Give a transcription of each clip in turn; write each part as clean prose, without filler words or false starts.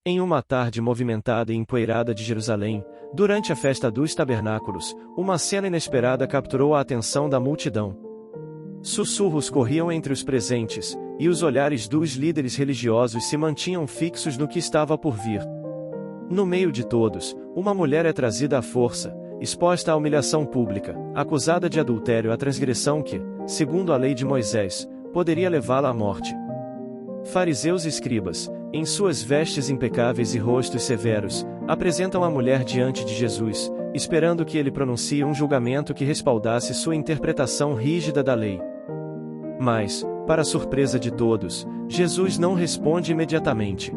Em uma tarde movimentada e empoeirada de Jerusalém, durante a festa dos tabernáculos, uma cena inesperada capturou a atenção da multidão. Sussurros corriam entre os presentes, e os olhares dos líderes religiosos se mantinham fixos no que estava por vir. No meio de todos, uma mulher é trazida à força, exposta à humilhação pública, acusada de adultério, a transgressão que, segundo a lei de Moisés, poderia levá-la à morte. Fariseus e escribas, em suas vestes impecáveis e rostos severos, apresentam a mulher diante de Jesus, esperando que ele pronuncie um julgamento que respaldasse sua interpretação rígida da lei. Mas, para surpresa de todos, Jesus não responde imediatamente.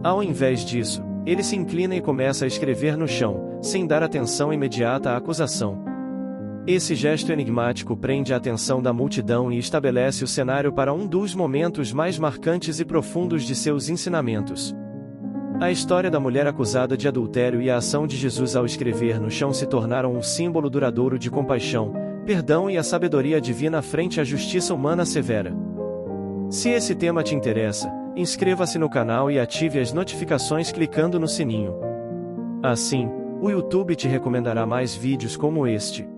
Ao invés disso, ele se inclina e começa a escrever no chão, sem dar atenção imediata à acusação. Esse gesto enigmático prende a atenção da multidão e estabelece o cenário para um dos momentos mais marcantes e profundos de seus ensinamentos. A história da mulher acusada de adultério e a ação de Jesus ao escrever no chão se tornaram um símbolo duradouro de compaixão, perdão e a sabedoria divina frente à justiça humana severa. Se esse tema te interessa, inscreva-se no canal e ative as notificações clicando no sininho. Assim, o YouTube te recomendará mais vídeos como este.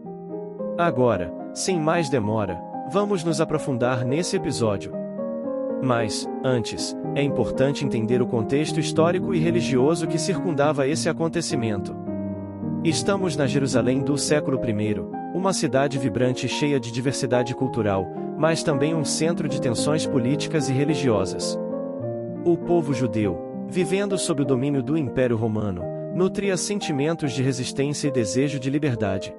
Agora, sem mais demora, vamos nos aprofundar nesse episódio. Mas, antes, é importante entender o contexto histórico e religioso que circundava esse acontecimento. Estamos na Jerusalém do século I, uma cidade vibrante e cheia de diversidade cultural, mas também um centro de tensões políticas e religiosas. O povo judeu, vivendo sob o domínio do Império Romano, nutria sentimentos de resistência e desejo de liberdade.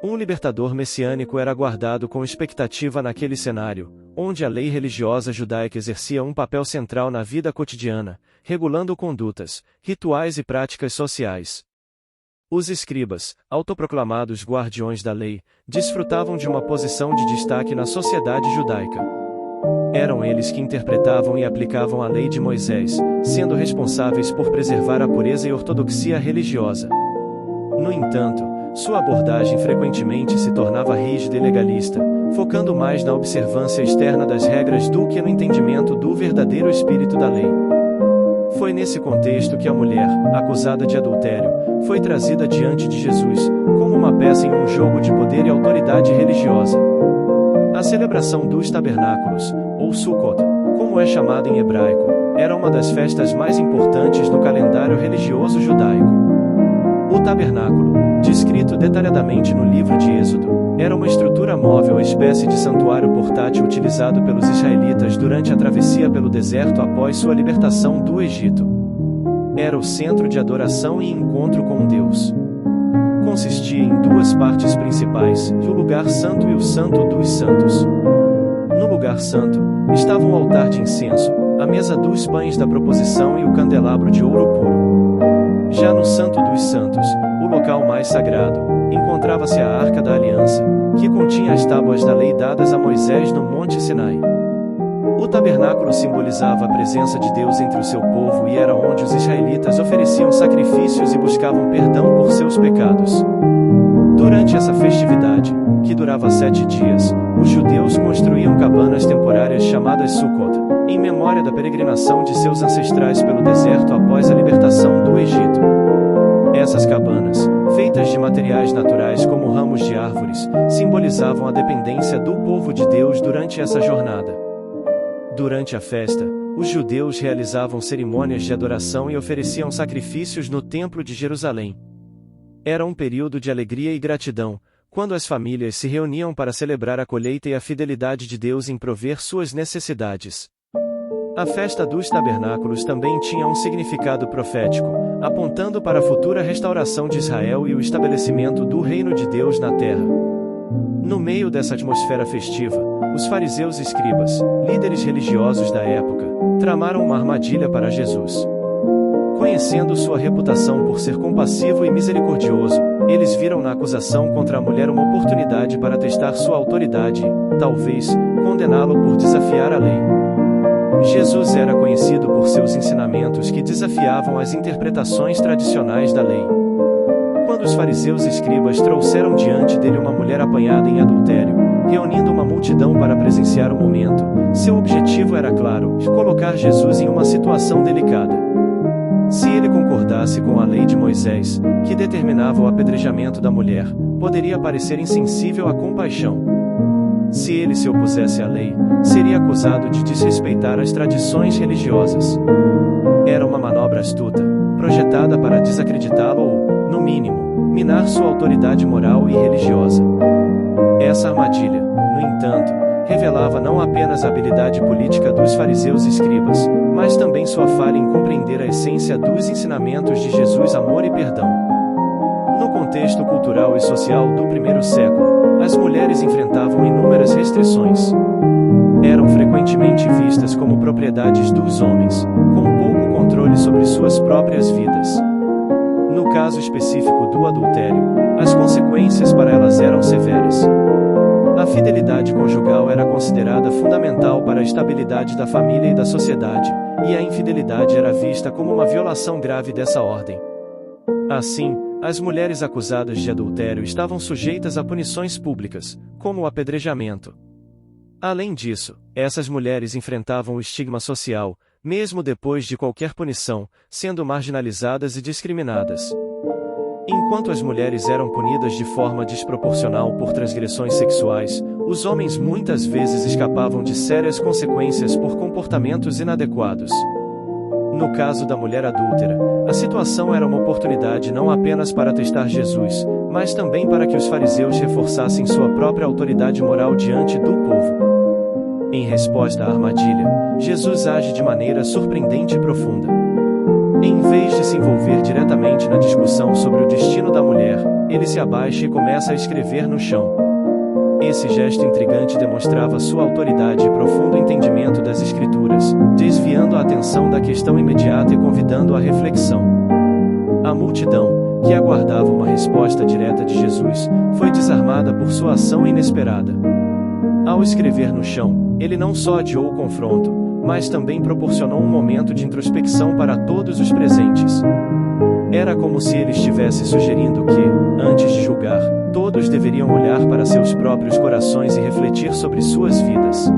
Um libertador messiânico era aguardado com expectativa naquele cenário, onde a lei religiosa judaica exercia um papel central na vida cotidiana, regulando condutas, rituais e práticas sociais. Os escribas, autoproclamados guardiões da lei, desfrutavam de uma posição de destaque na sociedade judaica. Eram eles que interpretavam e aplicavam a lei de Moisés, sendo responsáveis por preservar a pureza e ortodoxia religiosa. No entanto, sua abordagem frequentemente se tornava rígida e legalista, focando mais na observância externa das regras do que no entendimento do verdadeiro espírito da lei. Foi nesse contexto que a mulher, acusada de adultério, foi trazida diante de Jesus, como uma peça em um jogo de poder e autoridade religiosa. A celebração dos tabernáculos, ou Sukkot, como é chamada em hebraico, era uma das festas mais importantes no calendário religioso judaico. O tabernáculo, descrito detalhadamente no livro de Êxodo, era uma estrutura móvel, espécie de santuário portátil utilizado pelos israelitas durante a travessia pelo deserto após sua libertação do Egito. Era o centro de adoração e encontro com Deus. Consistia em duas partes principais, o lugar santo e o santo dos santos. No lugar santo, estava um altar de incenso, a mesa dos pães da proposição e o candelabro de ouro puro. Já no Santo dos Santos, o local mais sagrado, encontrava-se a Arca da Aliança, que continha as tábuas da lei dadas a Moisés no Monte Sinai. O tabernáculo simbolizava a presença de Deus entre o seu povo e era onde os israelitas ofereciam sacrifícios e buscavam perdão por seus pecados. Durante essa festividade, que durava 7 dias, os judeus construíam cabanas temporárias chamadas Sukkot, em memória da peregrinação de seus ancestrais pelo deserto após a libertação do Egito. Essas cabanas, feitas de materiais naturais como ramos de árvores, simbolizavam a dependência do povo de Deus durante essa jornada. Durante a festa, os judeus realizavam cerimônias de adoração e ofereciam sacrifícios no Templo de Jerusalém. Era um período de alegria e gratidão, quando as famílias se reuniam para celebrar a colheita e a fidelidade de Deus em prover suas necessidades. A festa dos tabernáculos também tinha um significado profético, apontando para a futura restauração de Israel e o estabelecimento do reino de Deus na terra. No meio dessa atmosfera festiva, os fariseus e escribas, líderes religiosos da época, tramaram uma armadilha para Jesus. Conhecendo sua reputação por ser compassivo e misericordioso, eles viram na acusação contra a mulher uma oportunidade para testar sua autoridade e, talvez, condená-lo por desafiar a lei. Jesus era conhecido por seus ensinamentos que desafiavam as interpretações tradicionais da lei. Quando os fariseus e escribas trouxeram diante dele uma mulher apanhada em adultério, reunindo uma multidão para presenciar o momento, seu objetivo era claro: colocar Jesus em uma situação delicada. concordasse com a lei de Moisés, que determinava o apedrejamento da mulher, poderia parecer insensível à compaixão. Se ele se opusesse à lei, seria acusado de desrespeitar as tradições religiosas. Era uma manobra astuta, projetada para desacreditá-lo ou, no mínimo, minar sua autoridade moral e religiosa. Essa armadilha, no entanto, revelava não apenas a habilidade política dos fariseus e escribas, mas também sua falha em compreender a essência dos ensinamentos de Jesus: amor e perdão. No contexto cultural e social do primeiro século, as mulheres enfrentavam inúmeras restrições. Eram frequentemente vistas como propriedades dos homens, com pouco controle sobre suas próprias vidas. No caso específico do adultério, as consequências para elas eram severas. A fidelidade conjugal era considerada fundamental para a estabilidade da família e da sociedade, e a infidelidade era vista como uma violação grave dessa ordem. Assim, as mulheres acusadas de adultério estavam sujeitas a punições públicas, como o apedrejamento. Além disso, essas mulheres enfrentavam o estigma social, mesmo depois de qualquer punição, sendo marginalizadas e discriminadas. Enquanto as mulheres eram punidas de forma desproporcional por transgressões sexuais, os homens muitas vezes escapavam de sérias consequências por comportamentos inadequados. No caso da mulher adúltera, a situação era uma oportunidade não apenas para testar Jesus, mas também para que os fariseus reforçassem sua própria autoridade moral diante do povo. Em resposta à armadilha, Jesus age de maneira surpreendente e profunda. Em vez de se envolver diretamente na discussão sobre o destino da mulher, ele se abaixa e começa a escrever no chão. Esse gesto intrigante demonstrava sua autoridade e profundo entendimento das Escrituras, desviando a atenção da questão imediata e convidando à reflexão. A multidão, que aguardava uma resposta direta de Jesus, foi desarmada por sua ação inesperada. Ao escrever no chão, ele não só adiou o confronto, mas também proporcionou um momento de introspecção para todos os presentes. Era como se ele estivesse sugerindo que, antes de julgar, todos deveriam olhar para seus próprios corações e refletir sobre suas vidas.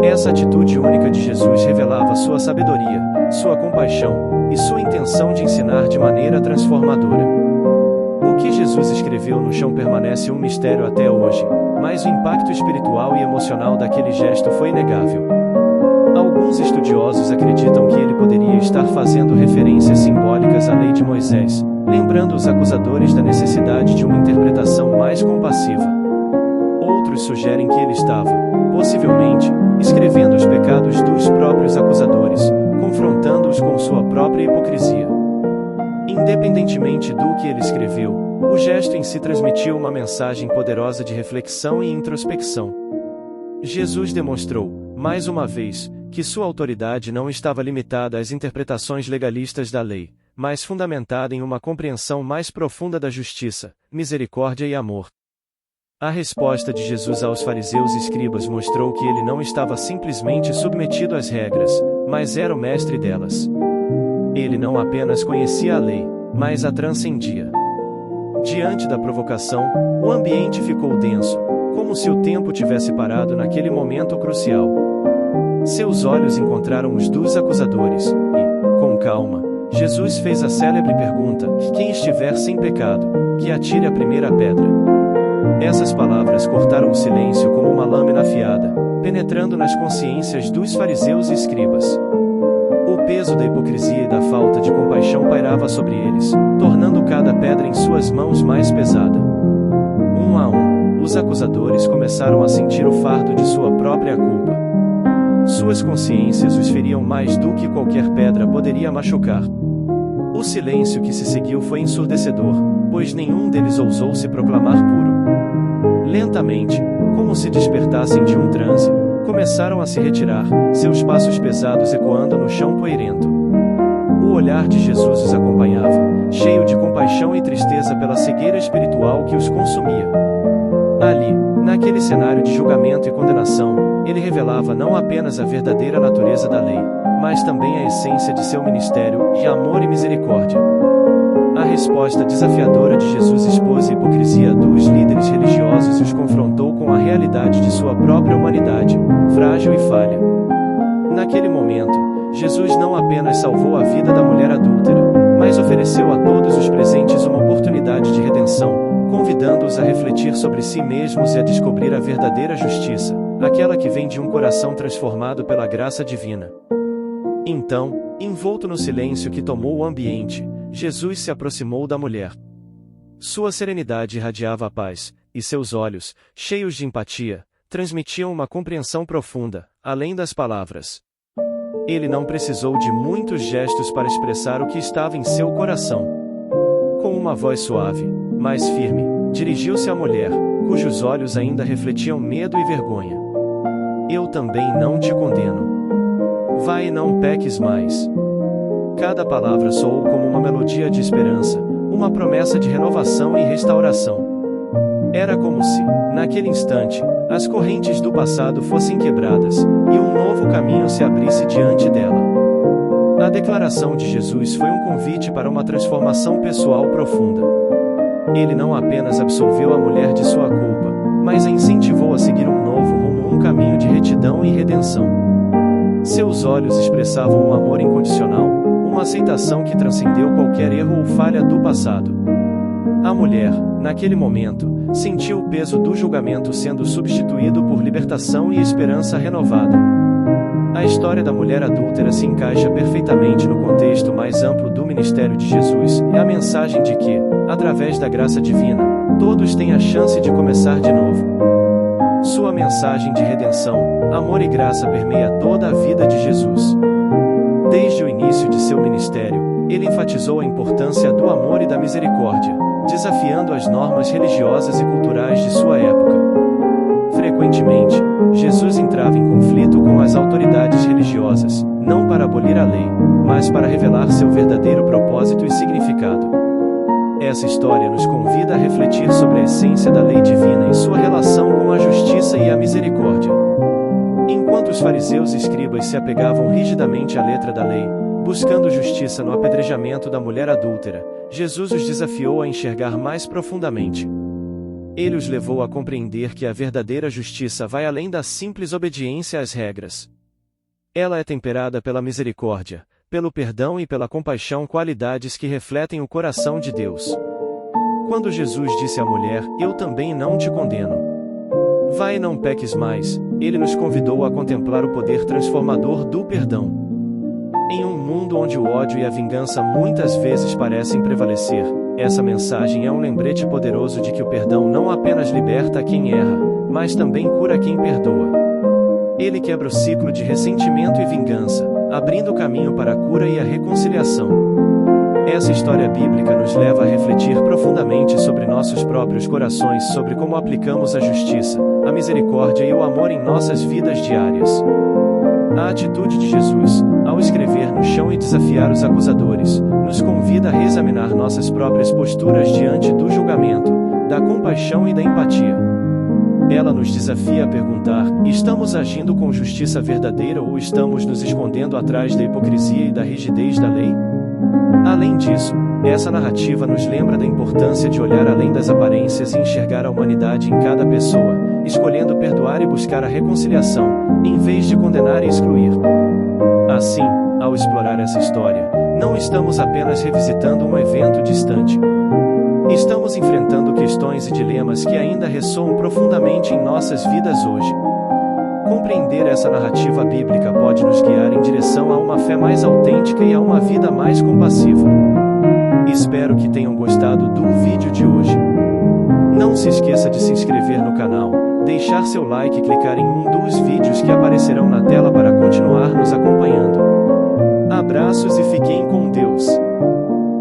Essa atitude única de Jesus revelava sua sabedoria, sua compaixão e sua intenção de ensinar de maneira transformadora. O que Jesus escreveu no chão permanece um mistério até hoje, mas o impacto espiritual e emocional daquele gesto foi inegável. Alguns estudiosos acreditam que ele poderia estar fazendo referências simbólicas à lei de Moisés, lembrando os acusadores da necessidade de uma interpretação mais compassiva. Outros sugerem que ele estava, possivelmente, escrevendo os pecados dos próprios acusadores, confrontando-os com sua própria hipocrisia. Independentemente do que ele escreveu, o gesto em si transmitiu uma mensagem poderosa de reflexão e introspecção. Jesus demonstrou, mais uma vez, que sua autoridade não estava limitada às interpretações legalistas da lei, mas fundamentada em uma compreensão mais profunda da justiça, misericórdia e amor. A resposta de Jesus aos fariseus e escribas mostrou que ele não estava simplesmente submetido às regras, mas era o mestre delas. Ele não apenas conhecia a lei, mas a transcendia. Diante da provocação, o ambiente ficou denso, como se o tempo tivesse parado naquele momento crucial. Seus olhos encontraram os dos acusadores, e, com calma, Jesus fez a célebre pergunta: quem estiver sem pecado, que atire a primeira pedra. Essas palavras cortaram o silêncio como uma lâmina afiada, penetrando nas consciências dos fariseus e escribas. O peso da hipocrisia e da falta de compaixão pairava sobre eles, tornando cada pedra em suas mãos mais pesada. Um a um, os acusadores começaram a sentir o fardo de sua própria culpa. Suas consciências os feriam mais do que qualquer pedra poderia machucar. O silêncio que se seguiu foi ensurdecedor, pois nenhum deles ousou se proclamar puro. Lentamente, como se despertassem de um transe, começaram a se retirar, seus passos pesados ecoando no chão poeirento. O olhar de Jesus os acompanhava, cheio de compaixão e tristeza pela cegueira espiritual que os consumia. Ali, naquele cenário de julgamento e condenação, ele revelava não apenas a verdadeira natureza da lei, mas também a essência de seu ministério, de amor e misericórdia. A resposta desafiadora de Jesus expôs a hipocrisia dos líderes religiosos e os confrontou com a realidade de sua própria humanidade, frágil e falha. Naquele momento, Jesus não apenas salvou a vida da mulher adúltera, mas ofereceu ofereceu a todos os presentes uma oportunidade de redenção, convidando-os a refletir sobre si mesmos e a descobrir a verdadeira justiça, aquela que vem de um coração transformado pela graça divina. Então, envolto no silêncio que tomou o ambiente, Jesus se aproximou da mulher. Sua serenidade irradiava a paz, e seus olhos, cheios de empatia, transmitiam uma compreensão profunda, além das palavras. Ele não precisou de muitos gestos para expressar o que estava em seu coração. Com uma voz suave, mas firme, dirigiu-se à mulher, cujos olhos ainda refletiam medo e vergonha. Eu também não te condeno. Vai e não peques mais. Cada palavra soou como uma melodia de esperança, uma promessa de renovação e restauração. Era como se, naquele instante, as correntes do passado fossem quebradas, e um novo caminho se abrisse diante dela. A declaração de Jesus foi um convite para uma transformação pessoal profunda. Ele não apenas absolveu a mulher de sua culpa, mas a incentivou a seguir um novo rumo, um caminho de retidão e redenção. Seus olhos expressavam um amor incondicional, uma aceitação que transcendeu qualquer erro ou falha do passado. A mulher, naquele momento, sentiu o peso do julgamento sendo substituído por libertação e esperança renovada. A história da mulher adúltera se encaixa perfeitamente no contexto mais amplo do ministério de Jesus, é a mensagem de que, através da graça divina, todos têm a chance de começar de novo. Sua mensagem de redenção, amor e graça permeia toda a vida de Jesus. Desde o início de seu ministério, ele enfatizou a importância do amor e da misericórdia, desafiando as normas religiosas e culturais de sua época. Frequentemente, Jesus entrava em conflito com as autoridades religiosas, não para abolir a lei, mas para revelar seu verdadeiro propósito e significado. Essa história nos convida a refletir sobre a essência da lei divina e sua relação com a justiça e a misericórdia. Enquanto os fariseus e escribas se apegavam rigidamente à letra da lei, buscando justiça no apedrejamento da mulher adúltera, Jesus os desafiou a enxergar mais profundamente. Ele os levou a compreender que a verdadeira justiça vai além da simples obediência às regras. Ela é temperada pela misericórdia, pelo perdão e pela compaixão, qualidades que refletem o coração de Deus. Quando Jesus disse à mulher, "Eu também não te condeno. Vai e não peques mais", ele nos convidou a contemplar o poder transformador do perdão. Em um mundo onde o ódio e a vingança muitas vezes parecem prevalecer, essa mensagem é um lembrete poderoso de que o perdão não apenas liberta quem erra, mas também cura quem perdoa. Ele quebra o ciclo de ressentimento e vingança, abrindo caminho para a cura e a reconciliação. Essa história bíblica nos leva a refletir profundamente sobre nossos próprios corações, sobre como aplicamos a justiça, a misericórdia e o amor em nossas vidas diárias. A atitude de Jesus, ao escrever no chão e desafiar os acusadores, nos convida a reexaminar nossas próprias posturas diante do julgamento, da compaixão e da empatia. Ela nos desafia a perguntar: estamos agindo com justiça verdadeira ou estamos nos escondendo atrás da hipocrisia e da rigidez da lei? Além disso, essa narrativa nos lembra da importância de olhar além das aparências e enxergar a humanidade em cada pessoa, escolhendo perdoar e buscar a reconciliação, em vez de condenar e excluir. Assim, ao explorar essa história, não estamos apenas revisitando um evento distante. Estamos enfrentando questões e dilemas que ainda ressoam profundamente em nossas vidas hoje. Compreender essa narrativa bíblica pode nos guiar em direção a uma fé mais autêntica e a uma vida mais compassiva. Espero que tenham gostado do vídeo de hoje. Não se esqueça de se inscrever no canal, deixar seu like e clicar em um dos vídeos que aparecerão na tela para continuar nos acompanhando.